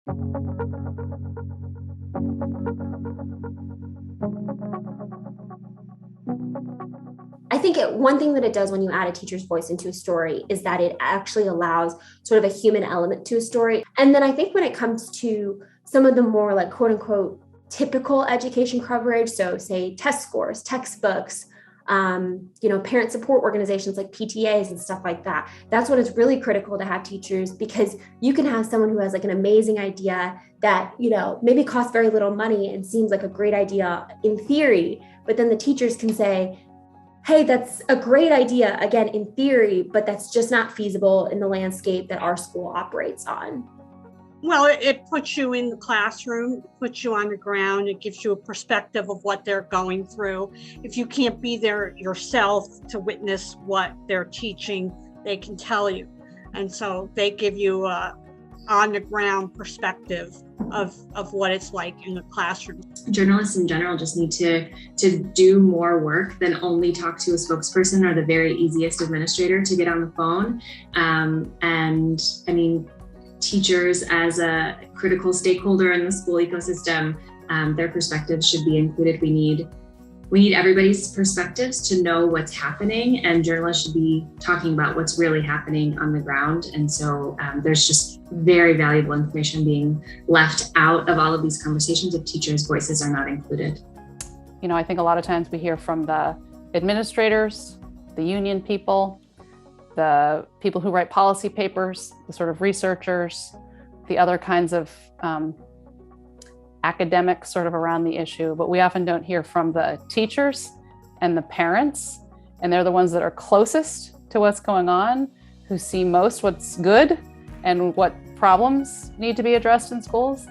I think one thing that it does when you add a teacher's voice into a story is that it actually allows sort of a human element to a story. And then I think when it comes to some of the more like quote unquote typical education coverage, so say test scores, textbooks, parent support organizations like PTAs and stuff like that. That's when it's really critical to have teachers, because you can have someone who has like an amazing idea that, maybe costs very little money and seems like a great idea in theory, but then the teachers can say, hey, that's a great idea, again, in theory, but that's just not feasible in the landscape that our school operates on. Well, it puts you in the classroom, puts you on the ground. It gives you a perspective of what they're going through. If you can't be there yourself to witness what they're teaching, they can tell you. And so they give you a on the ground perspective of what it's like in the classroom. Journalists in general just need to do more work than only talk to a spokesperson or the very easiest administrator to get on the phone. And I mean, teachers as a critical stakeholder in the school ecosystem, their perspectives should be included. We need everybody's perspectives to know what's happening, and journalists should be talking about what's really happening on the ground. And so there's just very valuable information being left out of all of these conversations if teachers' voices are not included. I think a lot of times we hear from the administrators, the union people, the people who write policy papers, the sort of researchers, the other kinds of academics sort of around the issue, but we often don't hear from the teachers and the parents, and they're the ones that are closest to what's going on, who see most what's good and what problems need to be addressed in schools.